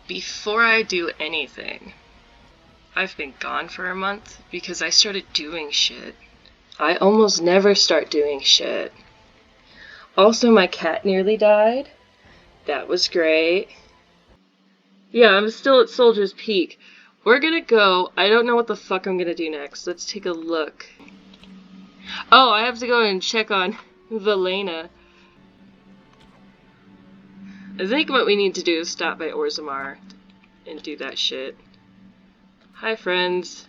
Before I do anything, I've been gone for a month because I started doing shit. I almost never start doing shit. Also, my cat nearly died. That was great. Yeah, I'm still at Soldier's Peak. We're gonna go. I don't know what the fuck I'm gonna do next. Let's take a look. Oh, I have to go and check on Velena. I think what we need to do is stop by Orzammar and do that shit. Hi, friends.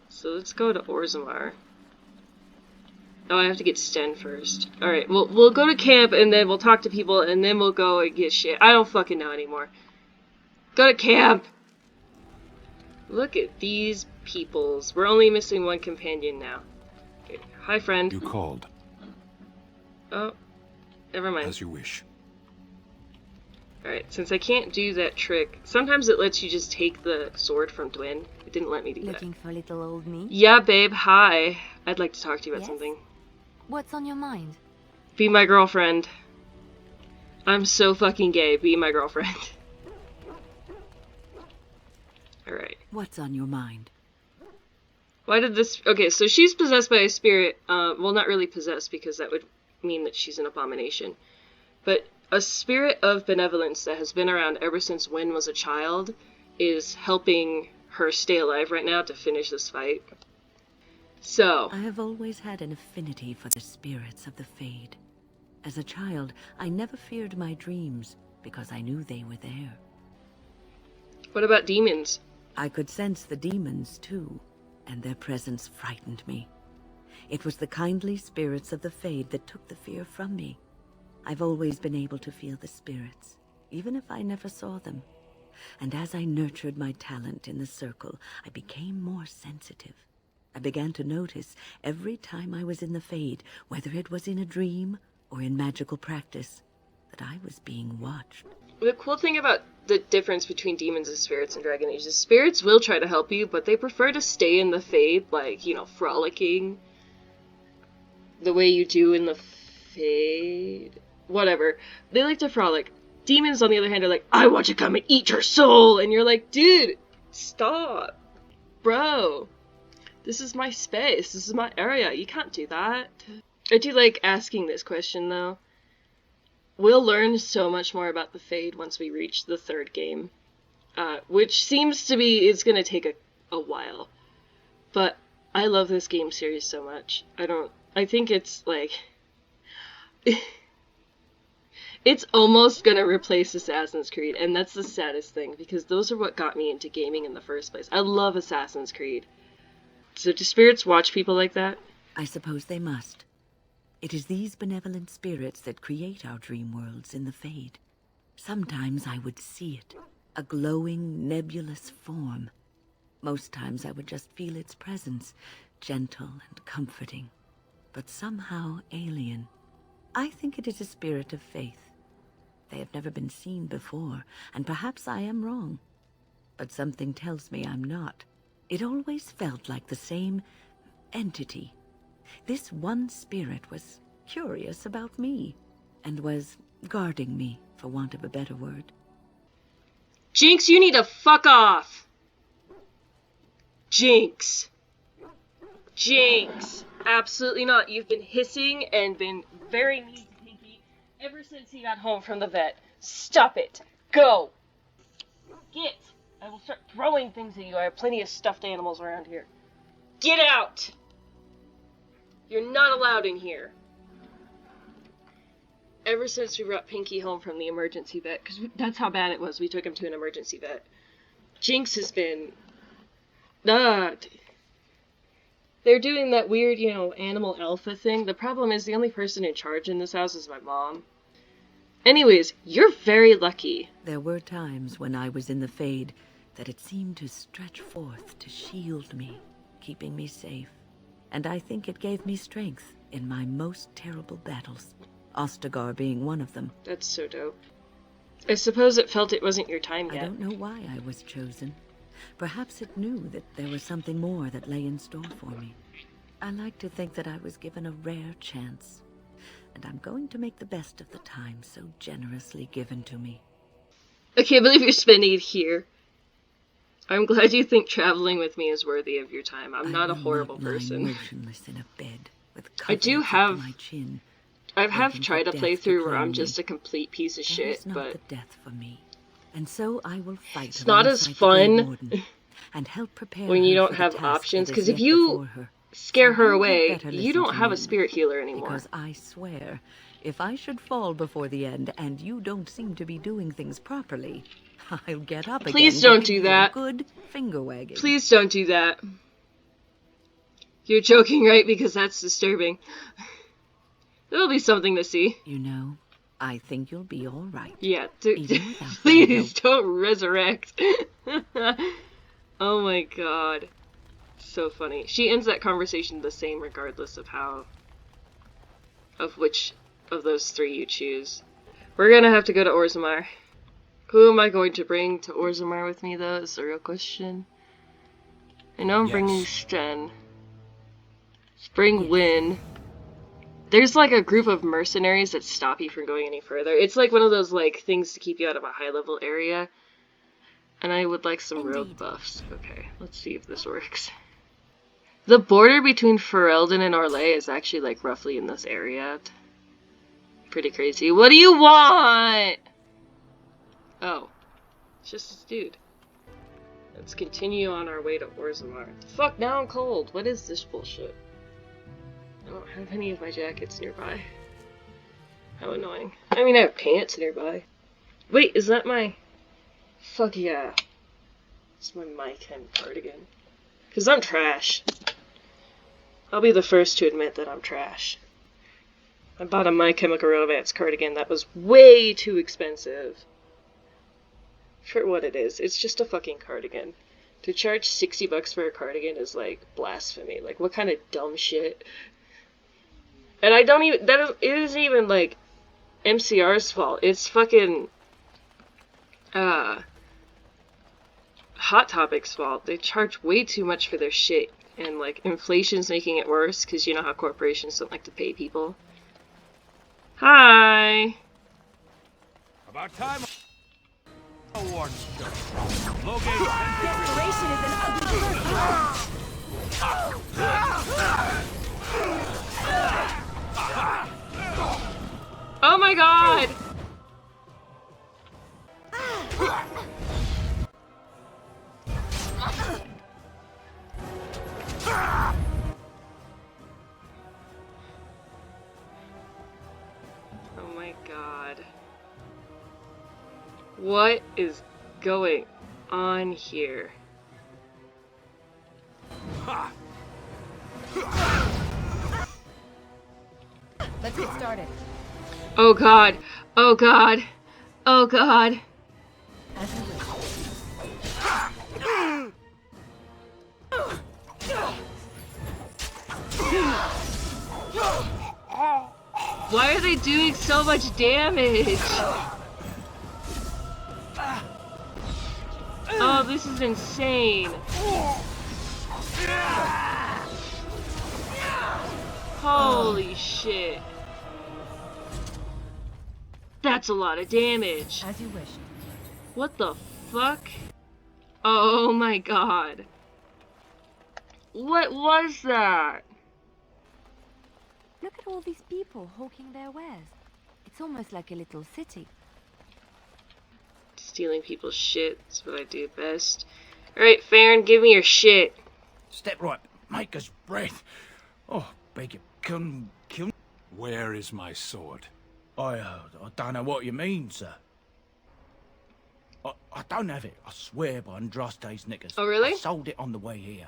So let's go to Orzammar. Oh, I have to get Sten first. Alright, we'll go to camp and then we'll talk to people and then we'll go and get shit. I don't fucking know anymore. Go to camp! Look at these peoples. We're only missing one companion now. Okay. Hi, friend. You called. Oh, never mind. As you wish. Alright, since I can't do that trick, sometimes it lets you just take the sword from Dwyn. It didn't let me do that. Looking for little old me? Yeah, babe, hi. I'd like to talk to you about something. What's on your mind? Be my girlfriend. I'm so fucking gay. Be my girlfriend. Alright. What's on your mind? Why did this... Okay, so she's possessed by a spirit. Well, not really possessed, because that would mean that she's an abomination. But a spirit of benevolence that has been around ever since Wynn was a child is helping her stay alive right now to finish this fight. So... I have always had an affinity for the spirits of the Fade. As a child, I never feared my dreams, because I knew they were there. What about demons? I could sense the demons, too, and their presence frightened me. It was the kindly spirits of the Fade that took the fear from me. I've always been able to feel the spirits, even if I never saw them. And as I nurtured my talent in the circle, I became more sensitive. I began to notice every time I was in the Fade, whether it was in a dream or in magical practice, that I was being watched. The cool thing about the difference between demons and spirits in Dragon Age is spirits will try to help you, but they prefer to stay in the Fade, like, you know, frolicking the way you do in the Fade. Whatever. They like to frolic. Demons, on the other hand, are like, I want to come and eat your soul! And you're like, dude, stop. Bro. This is my space. This is my area. You can't do that. I do like asking this question, though. We'll learn so much more about the Fade once we reach the third game. Which seems to be, it's gonna take a while. But I love this game series so much. I think it's like... It's almost gonna replace Assassin's Creed, and that's the saddest thing, because those are what got me into gaming in the first place. I love Assassin's Creed. So do spirits watch people like that? I suppose they must. It is these benevolent spirits that create our dream worlds in the Fade. Sometimes I would see it, a glowing, nebulous form. Most times I would just feel its presence, gentle and comforting, but somehow alien. I think it is a spirit of faith. They have never been seen before, and perhaps I am wrong. But something tells me I'm not. It always felt like the same entity. This one spirit was curious about me, and was guarding me, for want of a better word. Jinx, you need to fuck off! Jinx. Jinx. Absolutely not. You've been hissing and been very mean to Pinky ever since he got home from the vet. Stop it. Go. Get. I will start throwing things at you. I have plenty of stuffed animals around here. Get out. You're not allowed in here. Ever since we brought Pinky home from the emergency vet, because that's how bad it was, we took him to an emergency vet. Jinx has been... They're doing that weird, you know, animal alpha thing. The problem is the only person in charge in this house is my mom. Anyways, you're very lucky. There were times when I was in the Fade that it seemed to stretch forth to shield me, keeping me safe. And I think it gave me strength in my most terrible battles, Ostagar being one of them. That's so dope. I suppose it felt it wasn't your time yet. I don't know why I was chosen. Perhaps it knew that there was something more that lay in store for me. I like to think that I was given a rare chance, and I'm going to make the best of the time so generously given to me. I can't believe you're spending it here. I'm glad you think traveling with me is worthy of your time. I'm not a horrible person. Motionless in a bed with I do coverlets up have... to my chin, I have waiting tried for a death to playthrough where claim I'm me. just a complete piece of That shit, is not but... the death for me. And so I will fight It's not as alongside the Grey fun Warden and help prepare when you her don't for the have task options, that is because if yet you before her. scare So her you had away, better you listen don't to have a me, spirit healer anymore. because I swear, if I should fall before the end and you don't seem to be doing things properly, I'll get up Please again don't to give do you that. a good finger wagging. Please don't do that. You're joking, right? Because that's disturbing. It'll be something to see. You know, I think you'll be all right. Yeah, Even without my please help. don't resurrect. Oh my god. So funny. She ends that conversation the same regardless of which of those three you choose. We're gonna have to go to Orzammar. Who am I going to bring to Orzammar with me, though, is the real question. I know I'm bringing Sten. Let's bring Wynn. There's like a group of mercenaries that stop you from going any further. It's like one of those like things to keep you out of a high level area. And I would like some rogue buffs. Okay, let's see if this works. The border between Ferelden and Orlais is actually like roughly in this area. Pretty crazy. What do you want? Oh, it's just this dude. Let's continue on our way to Orzammar. Fuck, now I'm cold. What is this bullshit? I don't have any of my jackets nearby. How annoying. I mean, I have pants nearby. Wait, is that my... Fuck yeah. It's my Mychem cardigan. Because I'm trash. I'll be the first to admit that I'm trash. I bought a My Chemical Romance cardigan that was way too expensive. For what it is. It's just a fucking cardigan. To charge $60 for a cardigan is like blasphemy. Like, what kind of dumb shit? And I don't even... it isn't even like MCR's fault. It's fucking... Hot Topic's fault. They charge way too much for their shit. And like, inflation's making it worse, because you know how corporations don't like to pay people. Hi! About time. Award show. Low gauge Desperation is an ugly person. Oh my god! Oh my god. What is going on here? Let's get started. Oh god. Oh god. Oh god. As you wish. Why are they doing so much damage? Oh, this is insane. Holy shit. That's a lot of damage. As you wish. What the fuck? Oh my god. What was that? Look at all these people hawking their wares. It's almost like a little city. Stealing people's shit is what I do best. Alright, Farron, give me your shit. Step right. Make us breath. Oh, beg your kill. Where is my sword? I don't know what you mean, sir. I don't have it. I swear by Andraste's knickers. Oh, really? I sold it on the way here.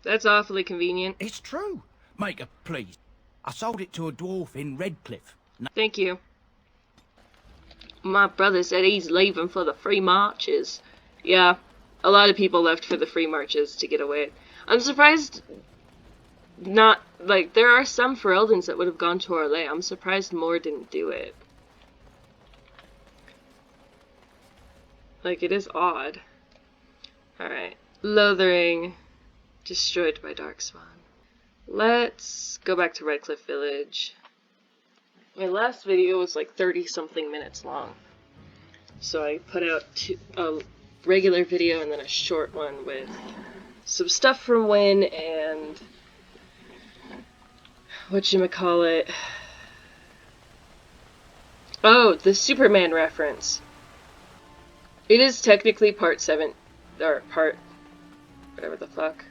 That's awfully convenient. It's true. Maker, please. I sold it to a dwarf in Redcliffe. Thank you. My brother said he's leaving for the free marches. Yeah, a lot of people left for the free marches to get away. I'm surprised not, like, there are some Fereldans that would have gone to Orlais. I'm surprised more didn't do it. Like, it is odd. Alright. Lothering. Destroyed by Darkspawn. Let's go back to Redcliffe Village. My last video was like 30-something minutes long. So I put out a regular video and then a short one with some stuff from Win and whatchamacallit. Oh, the Superman reference. It is technically part 7, or part whatever the fuck.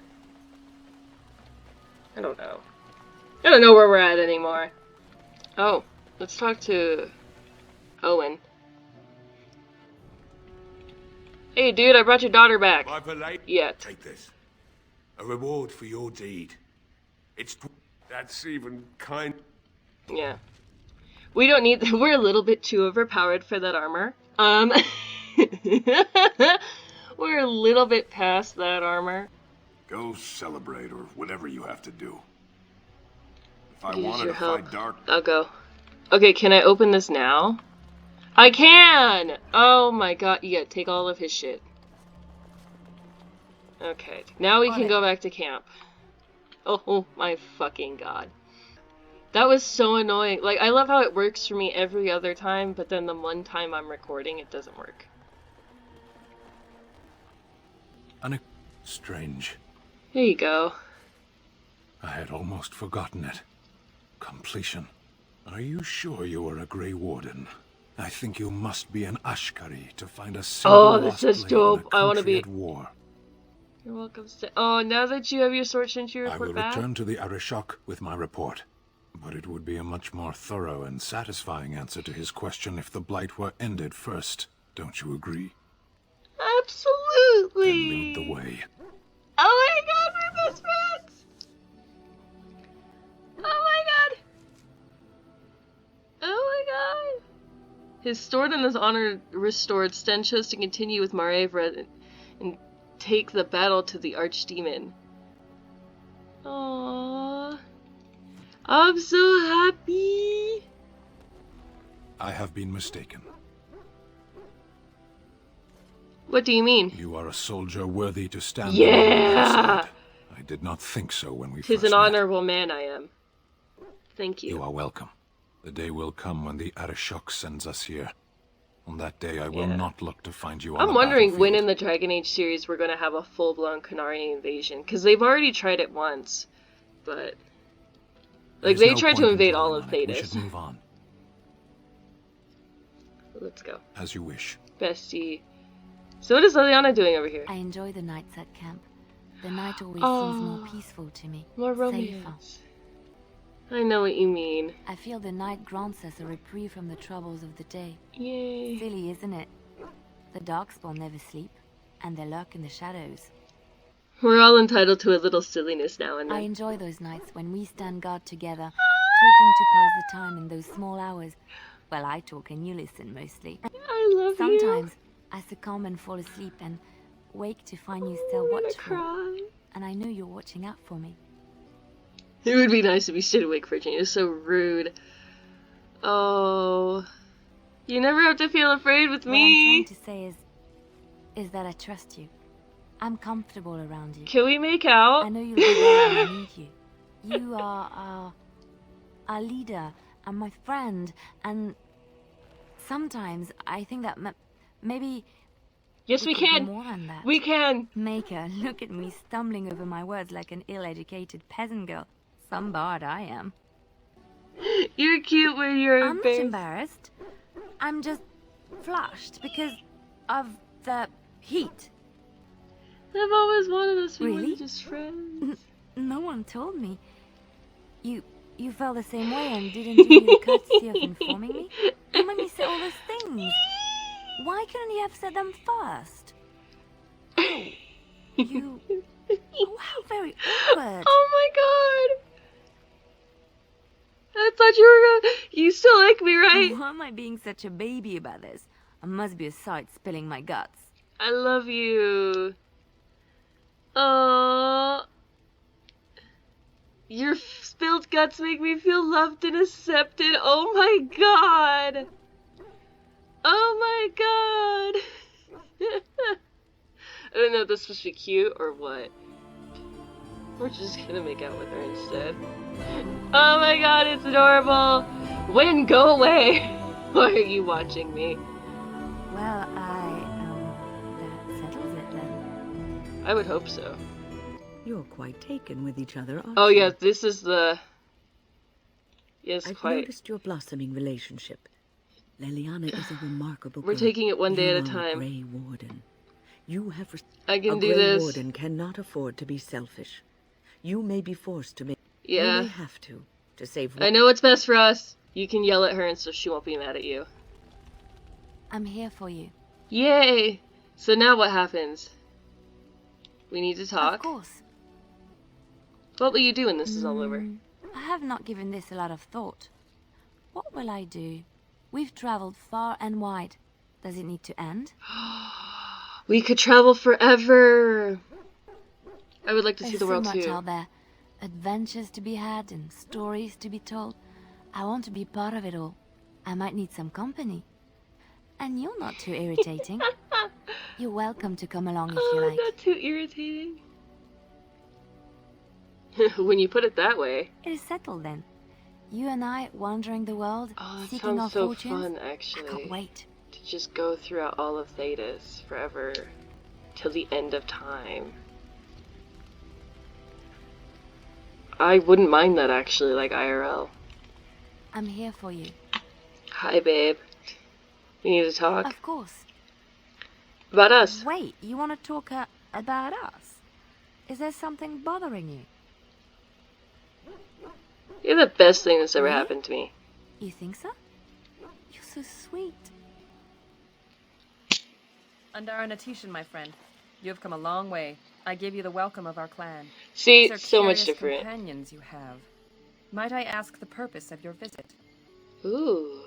I don't know. I don't know where we're at anymore. Oh, let's talk to Owen. Hey dude, I brought your daughter back. Yet. Take this. A reward for your deed. That's even kind. Yeah. We don't need we're a little bit too overpowered for that armor. We're a little bit past that armor. Go celebrate or whatever you have to do. If I Use wanted your to help. fight dark, I'll go. Okay, can I open this now? I can! Oh my god, yeah, take all of his shit. Okay, now we can go back to camp. Oh my fucking god. That was so annoying. Like, I love how it works for me every other time, but then the one time I'm recording, it doesn't work. Strange. Here you go. I had almost forgotten it. Completion. Are you sure you are a Grey Warden? I think you must be an Ashkari to find a single Oh, this lost is blade dope. in a I want to country be... at war. You're welcome. Oh, now that you have your sword, shouldn't you I report will back? return to the Arishok with my report. But it would be a much more thorough and satisfying answer to his question if the Blight were ended first. Don't you agree? Absolutely. Then lead the way. Oh my god, we're best friends! Oh my god! Oh my god! His sword and his honor restored, Sten chose to continue with Maevra and take the battle to the Archdemon. Aww. I'm so happy! I have been mistaken. What do you mean? You are a soldier worthy to stand Yeah! alone with your side. I did not think so when we Tis first an met. honorable man I am. Thank you. You are welcome. The day will come when the Arishok sends us here. On that day, I will not look to find you on I'm the wondering when in battlefield. the Dragon Age series we're gonna have a full-blown Qunari invasion, because they've already tried it once, but... Like, There's they no tried to point in invade dwelling all of on it. We Thedas. should move on. Let's go. As you wish. Bestie. So what is Liliana doing over here? I enjoy the nights at camp. The night always Oh, seems more peaceful to me. More safer. romance. I know what you mean. I feel the night grants us a reprieve from the troubles of the day. Yay. Silly, isn't it? The Darkspawn never sleep, and they lurk in the shadows. We're all entitled to a little silliness now and I then. enjoy those nights when we stand guard together, talking to pass the time in those small hours. Well, I talk and you listen mostly. I love you. Sometimes I succumb and fall asleep and wake to find you still I'm gonna watchful. cry. And I know you're watching out for me. It would be nice if you stayed awake, Virginia. It's so rude. Oh. You never have to feel afraid with What me. I'm trying to say is that I trust you. I'm comfortable around you. Can we make out? I know you'll be there when I need you. You are our leader and my friend, and sometimes I think that maybe Yes, we could be can. more than that. We can. Maker, look at me stumbling over my words like an ill-educated peasant girl. Some bard I am. You're cute when you're I'm not embarrassed. embarrassed. I'm just flushed because of the heat. I've always wanted us to be more Really? than just friends. No one told me. You felt the same way and didn't do me the courtesy of informing me? You made me say all those things. Why couldn't you have said them first? Oh, you... Oh, how very awkward. Oh my god. I thought you were gonna... You still like me, right? Why am I being such a baby about this? I must be a sight spilling my guts. I love you. Oh. Your spilled guts make me feel loved and accepted. Oh my god. Oh my god. I don't know if this is supposed to be cute or what. We're just gonna make out with her instead. Oh my god, it's adorable. Win, go away. Why are you watching me? Well, that settles it then. I would hope so. You're quite taken with each other, aren't Oh you? yeah, this is the... Yes, I've quite. noticed your blossoming relationship. Leliana is a remarkable We're girl. taking it one day You at a are time. Grey Warden. You have I a can do Grey this. Warden cannot afford to be selfish. You may be forced to make. You Yeah. may have to save. I know what's best for us. You can yell at her and so she won't be mad at you. I'm here for you. Yay! So now what happens? We need to Of talk. course. What will you do when this is all over? I have not given this a lot of thought. What will I do? We've traveled far and wide. Does it need to end? We could travel forever! I would like to see There's the so world much too. out there. Adventures to be had and stories to be told. I want to be part of it all. I might need some company. And you're not too irritating. You're welcome to come along if you Oh, like. not too irritating. When you put it that way. It is settled then. You and I wandering the world, Oh, that seeking our sounds so fortunes. fun, I actually. can't wait. To just go throughout all of Thedas forever. Till the end of time. I wouldn't mind that, actually, like IRL. I'm here for you. Hi, babe. We need to talk. Of course. About us. Wait, you want to talk about us? Is there something bothering you? You're the best thing that's ever Really? happened to me. You think so? You're so sweet. Undar Natishan, my friend. You have come a long way. I give you the welcome of our clan. See, These are so much curious different. companions you have. Might I ask the purpose of your visit? Ooh.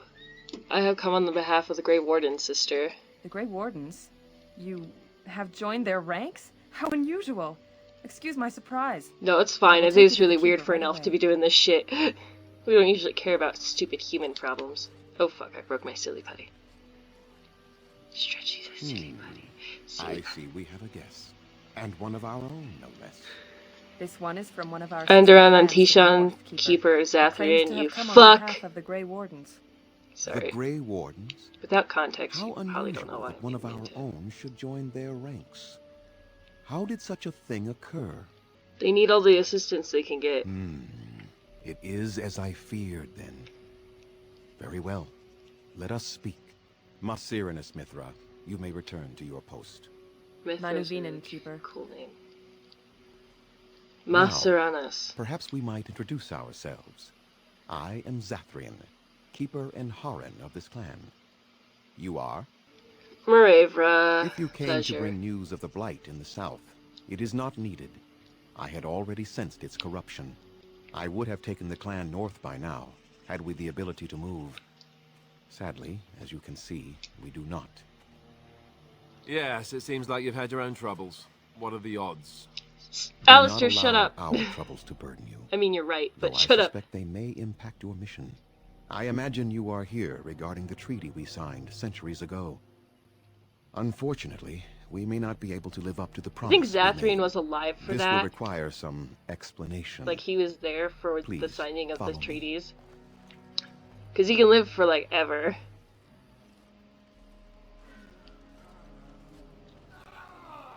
I have come on the behalf of the Grey Warden, sister. The Grey Wardens? You have joined their ranks? How unusual. Excuse my surprise. No, it's fine. will It take is you to the really weird keeper for an right elf to away. be doing this shit. We don't usually care about stupid human problems. Oh fuck, I broke my silly putty. Stretchy, silly putty. Silly I see we have a guest. And one of our own, no less. This one is from one of our Andaran sister clans to the Antishan, north, Keeper He claims to Zathrian, have you come on fuck! behalf of the Grey Wardens. The Sorry. Grey Wardens? Without context, How you probably don't know unusual why. that one of our own should join their ranks. How did such a thing occur? They need all the assistance they can get. It is as I feared, then. Very well. Let us speak. Masiranus Mithra, you may return to your post. Mithras is Manuvinen, a Keeper. cool name. Now, Masaranas. Perhaps we might introduce ourselves. I am Zathrian, keeper and Haran of this clan. You are? Maravra. If you came Pleasure. to bring news of the Blight in the south, it is not needed. I had already sensed its corruption. I would have taken the clan north by now, had we the ability to move. Sadly, as you can see, we do not. Yes, it seems like you've had your own troubles. What are the odds? Alistair, Do not shut allow up. our troubles to burden you. I mean, you're right, but Though shut I up. suspect they may impact your mission. I imagine you are here regarding the treaty we signed centuries ago. Unfortunately, we may not be able to live up to the I promise think we Zathrian made. was alive for This will that. require some explanation. Like, he was there for the Please, signing of the follow me. treaties. Because he can live for, like, ever.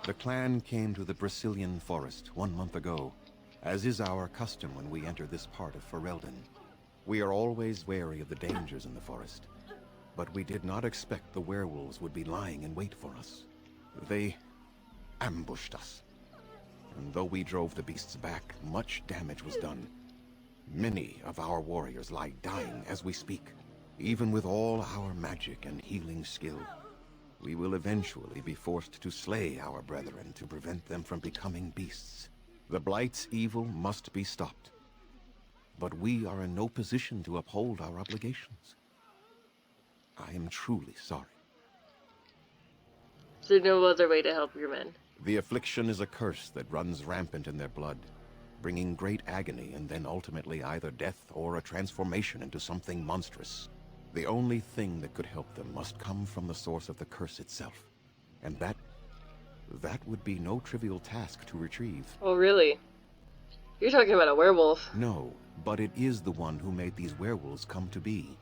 The clan came to the Brecillian forest 1 month ago, as is our custom when we enter this part of Ferelden. We are always wary of the dangers in the forest, but we did not expect the werewolves would be lying in wait for us. They ambushed us. And though we drove the beasts back, much damage was done. Many of our warriors lie dying as we speak. Even with all our magic and healing skill, we will eventually be forced to slay our brethren to prevent them from becoming beasts. The Blight's evil must be stopped. But we are in no position to uphold our obligations. I am truly sorry. Is there no other way to help your men? The affliction is a curse that runs rampant in their blood, bringing great agony and then ultimately either death or a transformation into something monstrous. The only thing that could help them must come from the source of the curse itself. And that would be no trivial task to retrieve. Oh, really? You're talking about a werewolf. No, but it is the one who made these werewolves come to be.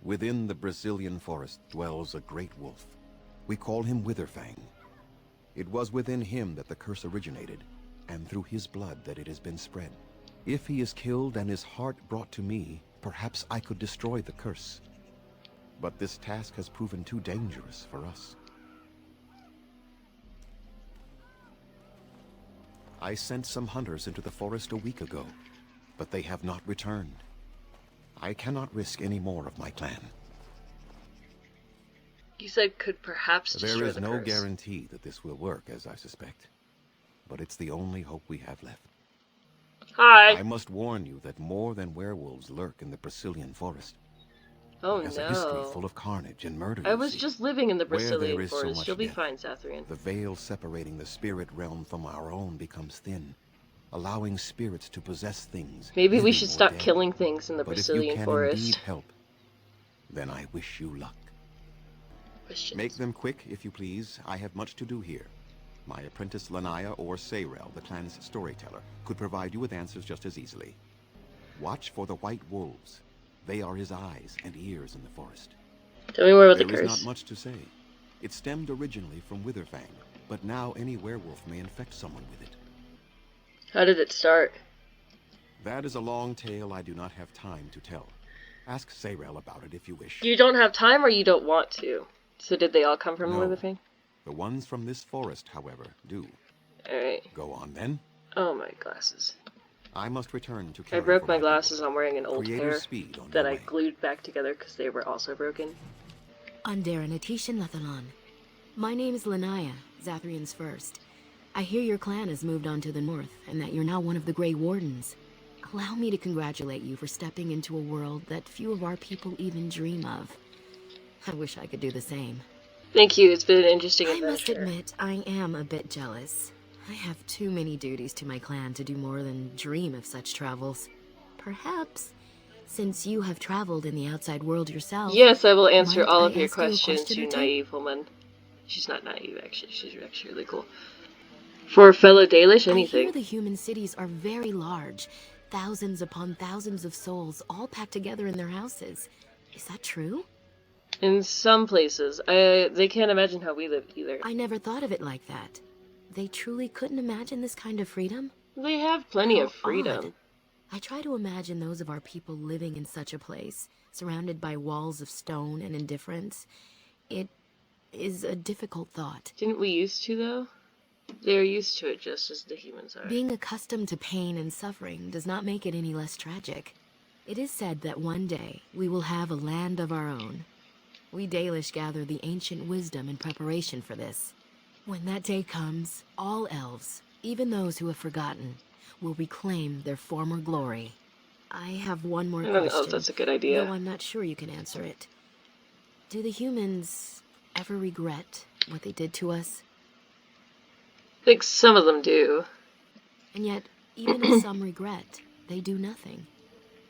Within the Brecillian forest dwells a great wolf. We call him Witherfang. It was within him that the curse originated, and through his blood that it has been spread. If he is killed and his heart brought to me, perhaps I could destroy the curse. But this task has proven too dangerous for us. I sent some hunters into the forest a week ago, but they have not returned. I cannot risk any more of my clan. You said could perhaps destroy There is the no curse. guarantee that this will work, as I suspect. But it's the only hope we have left. Hi. I must warn you that more than werewolves lurk in the Brecillian forest. Oh It has a history no. full of carnage and murder. I you was see. just living in the Where there Brecillian is so forest. much You'll be death, fine, Zathrian. The veil separating the spirit realm from our own becomes thin, allowing spirits to possess things. Maybe we living should or stop dead. killing things in the But if you Brecillian can forest. indeed help, then I wish you luck. Questions. Make them quick, if you please. I have much to do here. My apprentice Lanaya or Sayrel, the clan's storyteller, could provide you with answers just as easily. Watch for the white wolves. They are his eyes and ears in the forest. Tell me more about the There is curse. not much to say. It stemmed originally from Witherfang, but now any werewolf may infect someone with it. How did it start? That is a long tale I do not have time to tell. Ask Sayrel about it if you wish. You don't have time or you don't want to? So did they all come from No. Witherfang? The ones from this forest, however, do. Alright. Go on then. Oh, my glasses. I must return to I care broke for my people. glasses. I'm wearing an old Creator's pair speed on that your I way. glued back together because they were also broken. Underan Atishan Lethalon. My name is Lanaya, Zathrian's first. I hear your clan has moved on to the north, and that you're now one of the Grey Wardens. Allow me to congratulate you for stepping into a world that few of our people even dream of. I wish I could do the same. Thank you. It's been an interesting I adventure. must admit, I am a bit jealous. I have too many duties to my clan to do more than dream of such travels. Perhaps, since you have traveled in the outside world yourself... Yes, I will answer might all I of your ask you a questions, question you or two? naive woman. She's not naive, actually. She's actually really cool. For fellow Dalish, I anything. hear the human cities are very large. Thousands upon thousands of souls, all packed together in their houses. Is that true? In some places. They can't imagine how we live either. I never thought of it like that. They truly couldn't imagine this kind of freedom? They have plenty of How freedom. odd. I try to imagine those of our people living in such a place, surrounded by walls of stone and indifference. It is a difficult thought. Didn't we used to, though? They're used to it just as the humans are. Being accustomed to pain and suffering does not make it any less tragic. It is said that one day we will have a land of our own. We Dalish gather the ancient wisdom in preparation for this. When that day comes, all elves, even those who have forgotten, will reclaim their former glory. I have one more I don't question. know if that's a good idea. Though I'm not sure you can answer it. Do the humans ever regret what they did to us? I think some of them do. And yet, even if some regret, they do nothing.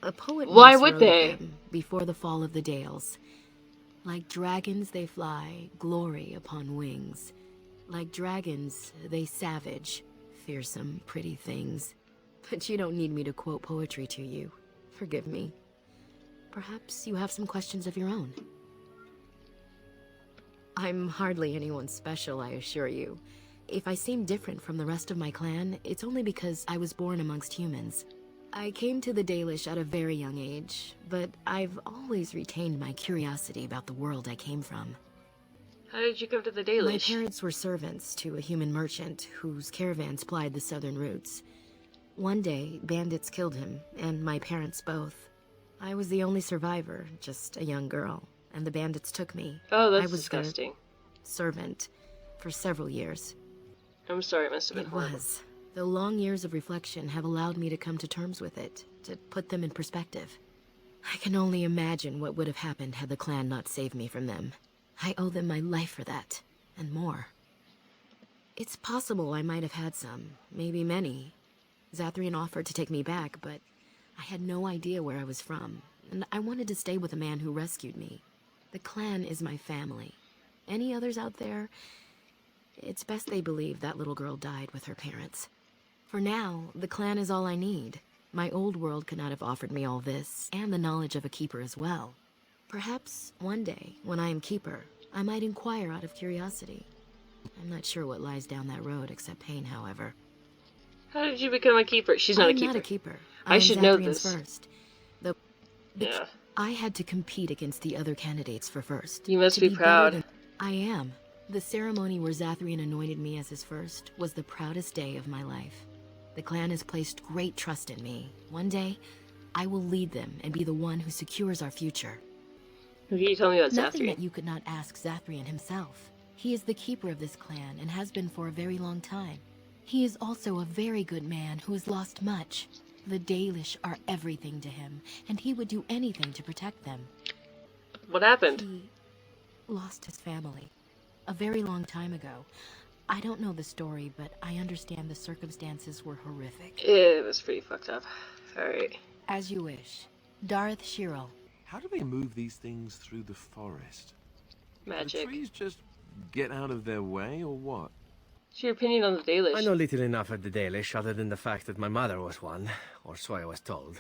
A poet Why once would wrote they? of them before the fall of the Dales. Like dragons they fly, glory upon wings. Like dragons they savage, fearsome, pretty things. But you don't need me to quote poetry to you. Forgive me. Perhaps you have some questions of your own. I'm hardly anyone special, I assure you. If I seem different from the rest of my clan, it's only because I was born amongst humans. I came to the Dalish at a very young age, but I've always retained my curiosity about the world I came from. How did you come to the My Dalish? parents were servants to a human merchant whose caravans plied the southern routes. One day, bandits killed him, and my parents both. I was the only survivor, just a young girl, and the bandits took me. Oh, that's I was disgusting. their servant for several years. I'm sorry, it must have been It horrible. was. Though long years of reflection have allowed me to come to terms with it, to put them in perspective. I can only imagine what would have happened had the clan not saved me from them. I owe them my life for that, and more. It's possible I might have had some, maybe many. Zathrian offered to take me back, but I had no idea where I was from, and I wanted to stay with the man who rescued me. The clan is my family. Any others out there? It's best they believe that little girl died with her parents. For now, the clan is all I need. My old world could not have offered me all this, and the knowledge of a keeper as well. Perhaps one day, when I am keeper, I might inquire out of curiosity. I'm not sure what lies down that road except pain, however. How did you become a keeper? She's not a I'm keeper. not a keeper. I am should know Zathrian's this. first. The Yeah. I had to compete against the other candidates for first. You must to be better proud. than- I am. The ceremony where Zathrian anointed me as his first was the proudest day of my life. The clan has placed great trust in me. One day, I will lead them and be the one who secures our future. What can you tell me about Nothing Zathrian? that you could not ask Zathrian himself. He is the keeper of this clan and has been for a very long time. He is also a very good man who has lost much. The Dalish are everything to him, and he would do anything to protect them. What happened? He lost his family a very long time ago. I don't know the story, but I understand the circumstances were horrific. It was pretty fucked up. Alright. As you wish. Darth Shirel. How do they move these things through the forest? Magic. Do the trees just get out of their way, or what? What's your opinion on the Dalish? I know little enough of the Dalish, other than the fact that my mother was one, or so I was told.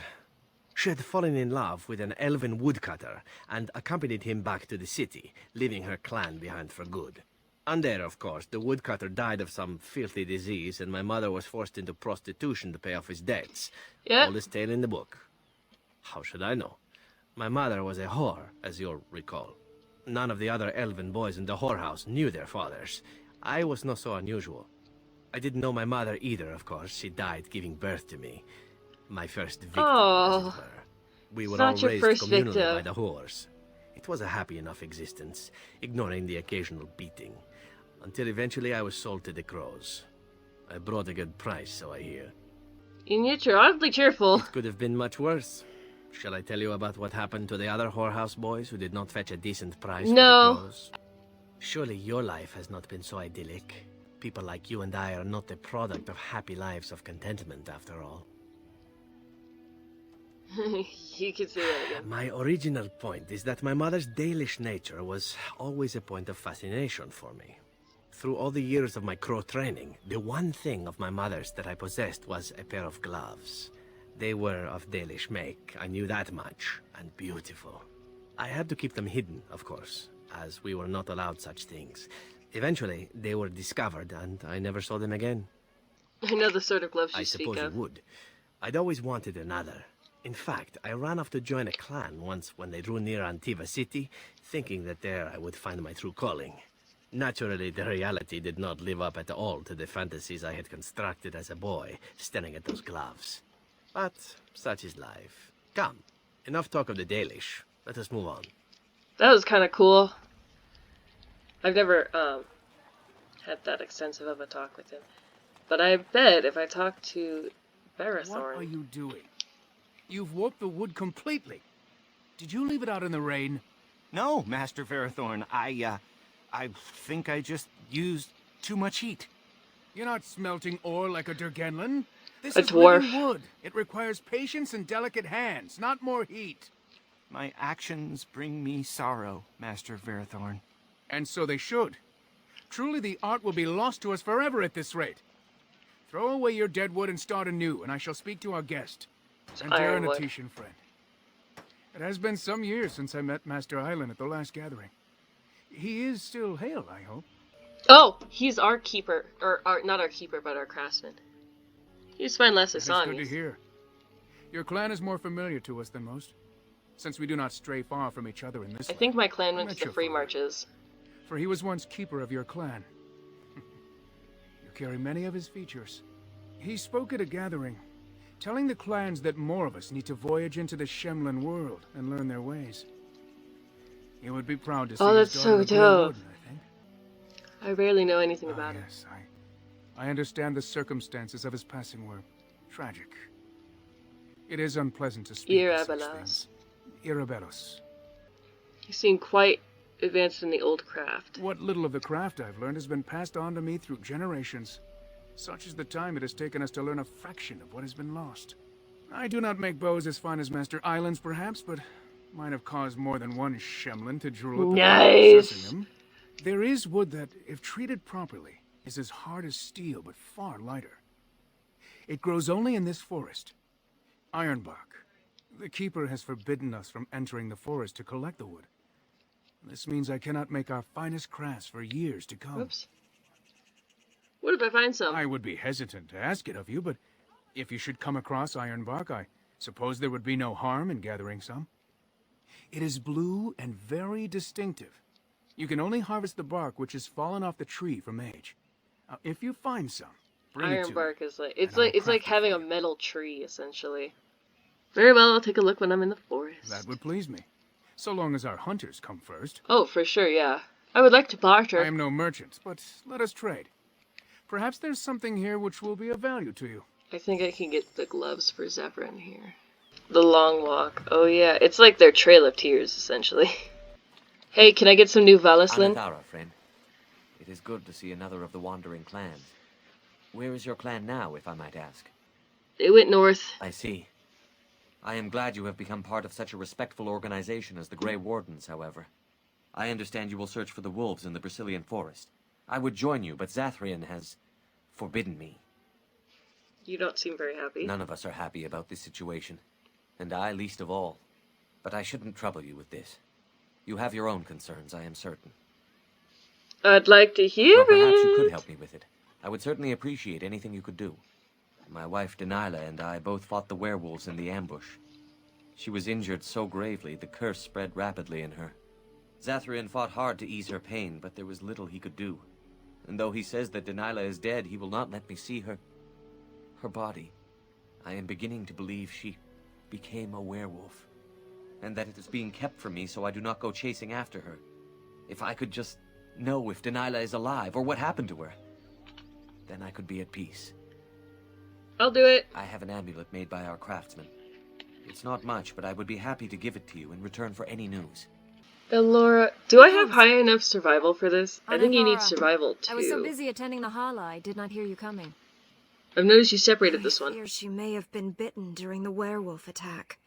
She had fallen in love with an elven woodcutter, and accompanied him back to the city, leaving her clan behind for good. And there, of course, the woodcutter died of some filthy disease, and my mother was forced into prostitution to pay off his debts. Yeah. Oldest tale in the book. How should I know? My mother was a whore, as you'll recall. None of the other elven boys in the whorehouse knew their fathers. I was not so unusual. I didn't know my mother either, of course. She died giving birth to me. My first victim, as it were. We were all not your raised first communally victim. by the whores. It was a happy enough existence, ignoring the occasional beating. Until eventually I was sold to the crows. I brought a good price, so I hear. And yet you're oddly cheerful. It could have been much worse. Shall I tell you about what happened to the other whorehouse boys who did not fetch a decent price for No. the crows? Surely your life has not been so idyllic. People like you and I are not the product of happy lives of contentment, after all. You could say that again. My original point is that my mother's Dalish nature was always a point of fascination for me. Through all the years of my crow training, the one thing of my mother's that I possessed was a pair of gloves. They were of Dalish make, I knew that much, and beautiful. I had to keep them hidden, of course, as we were not allowed such things. Eventually, they were discovered, and I never saw them again. I know the sort of gloves you I speak suppose you of. would. I'd always wanted another. In fact, I ran off to join a clan once when they drew near Antiva City, thinking that there I would find my true calling. Naturally, the reality did not live up at all to the fantasies I had constructed as a boy, staring at those gloves. But such is life. Come, enough talk of the Dalish. Let us move on. That was kind of cool. I've never had that extensive of a talk with him. But I bet if I talk to Brecillian... What are you doing? You've warped the wood completely. Did you leave it out in the rain? No, Master Verathorn. I think I just used too much heat. You're not smelting ore like a Durgenlin. This A is dwarf. living wood. It requires patience and delicate hands, not more heat. My actions bring me sorrow, Master Verathorn. And so they should. Truly, the art will be lost to us forever at this rate. Throw away your dead wood and start anew, and I shall speak to our guest. And ironwood. Titian friend. It has been some years since I met Master Island at the last gathering. He is still hale, I hope. Oh, he's our keeper. Or not our keeper, but our craftsman. You spend less That of is good to songs. hear. Your clan is more familiar to us than most, since we do not stray far from each other in this I land. think my clan went met to the your free father, marches. For he was once keeper of your clan. You carry many of his features. He spoke at a gathering, telling the clans that more of us need to voyage into the Shemlin world and learn their ways. He would be proud to see Oh, his that's daughter so a dope. Greywood, I think. I rarely know anything about him. Yes, I understand the circumstances of his passing were tragic. It is unpleasant to speak of such Irabelos. things. Irabelos. You seem quite advanced in the old craft. What little of the craft I've learned has been passed on to me through generations. Such is the time it has taken us to learn a fraction of what has been lost. I do not make bows as fine as Master Island's, perhaps, but might have caused more than one Shemlin to drool at the thought of Nice. possessing them. There is wood that, if treated properly, is as hard as steel, but far lighter. It grows only in this forest. Ironbark. The keeper has forbidden us from entering the forest to collect the wood. This means I cannot make our finest crafts for years to come. Oops. What if I find some? I would be hesitant to ask it of you, but if you should come across ironbark, I suppose there would be no harm in gathering some. It is blue and very distinctive. You can only harvest the bark which has fallen off the tree from age. If you find some, bring it to me. Ironbark is like it's like having a metal tree essentially. Very well, I'll take a look when I'm in the forest. That would please me, so long as our hunters come first. Oh, for sure, yeah. I would like to barter. I am no merchant, but let us trade. Perhaps there's something here which will be of value to you. I think I can get the gloves for Zephyrin here. The long walk. Oh yeah, it's like their Trail of Tears, essentially. Hey, can I get some new Valislin? Anathara, friend. It is good to see another of the wandering clans. Where is your clan now, if I might ask? They went north. I see. I am glad you have become part of such a respectful organization as the Grey Wardens, however. I understand you will search for the wolves in the Brecillian forest. I would join you, but Zathrian has forbidden me. You don't seem very happy. None of us are happy about this situation, and I least of all. But I shouldn't trouble you with this. You have your own concerns, I am certain. I'd like to hear well, perhaps it. You could help me with it. I would certainly appreciate anything you could do. My wife Denilah and I both fought the werewolves in the ambush. She was injured so gravely, the curse spread rapidly in her. Zathrian fought hard to ease her pain, but there was little he could do. And though he says that Denilah is dead, he will not let me see her body. I am beginning to believe she became a werewolf, and that it is being kept from me so I do not go chasing after her. If I could just know if Denilah is alive, or what happened to her, then I could be at peace. I'll do it. I have an amulet made by our craftsman. It's not much, but I would be happy to give it to you in return for any news. Laura, do I have high enough survival for this? I think you need Anathara. survival too. I was so busy attending the Hala, I did not hear you coming. I've noticed you separated this one. I fear she may have been bitten during the werewolf attack.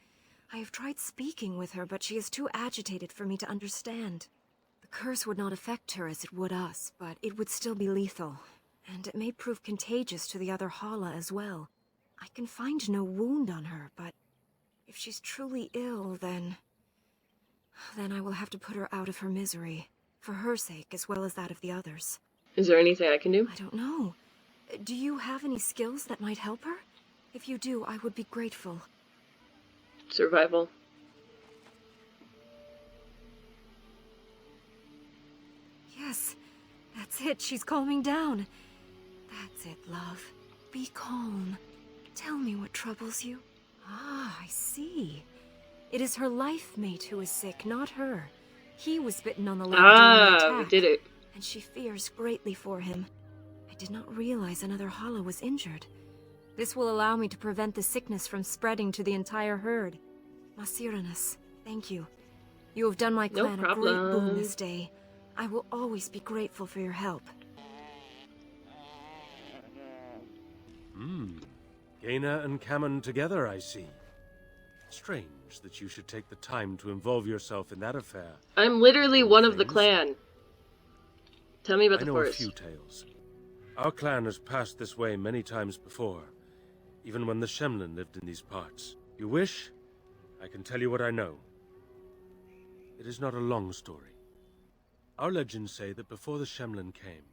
I have tried speaking with her, but she is too agitated for me to understand. The curse would not affect her as it would us, but it would still be lethal. And it may prove contagious to the other Hala as well. I can find no wound on her, but if she's truly ill, then I will have to put her out of her misery, for her sake as well as that of the others. Is there anything I can do? I don't know. Do you have any skills that might help her? If you do, I would be grateful. Survival. Yes, that's it. She's calming down. That's it, love. Be calm. Tell me what troubles you. Ah, I see. It is her life mate who is sick, not her. He was bitten on the leg during the attack. We did it. And she fears greatly for him. I did not realize another Hala was injured. This will allow me to prevent the sickness from spreading to the entire herd. Masiranus, thank you. You have done my clan a great boon this day. I will always be grateful for your help. Gaina and Cammon together, I see. Strange that you should take the time to involve yourself in that affair. I'm literally one of the clan. Tell me about the forest. I know a few tales. Our clan has passed this way many times before, even when the Shemlin lived in these parts. You wish? I can tell you what I know. It is not a long story. Our legends say that before the Shemlin came,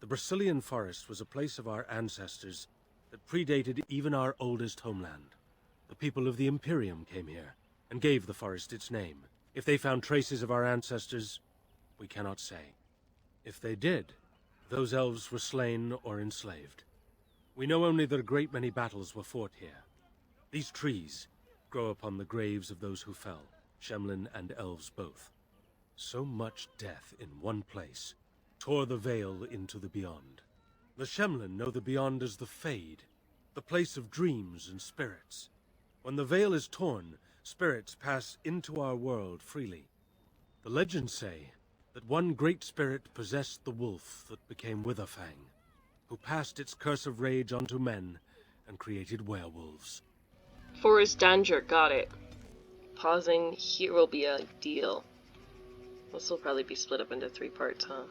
the Brecillian forest was a place of our ancestors that predated even our oldest homeland. The people of the Imperium came here and gave the forest its name. If they found traces of our ancestors, we cannot say. If they did, those elves were slain or enslaved. We know only that a great many battles were fought here. These trees grow upon the graves of those who fell, Shemlin and elves both. So much death in one place tore the veil into the beyond. The Shemlin know the beyond as the Fade, the place of dreams and spirits. When the veil is torn, spirits pass into our world freely. The legends say that one great spirit possessed the wolf that became Witherfang, who passed its curse of rage onto men and created werewolves. Forest danger, got it. Pausing, here will be a deal. This will probably be split up into 3 parts, huh?